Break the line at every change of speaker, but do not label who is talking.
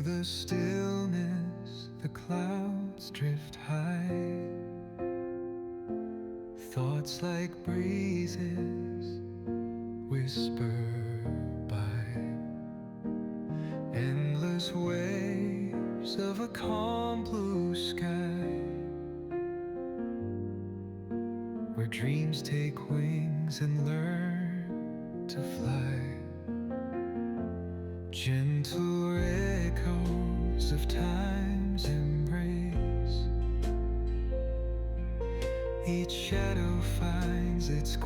the stillness, the clouds drift high. Thoughts like breezes whisper by. Endless waves of a calm blue sky, where dreams take wings and learn to fly. Gentle echoes of time's embrace, each shadow finds its quiet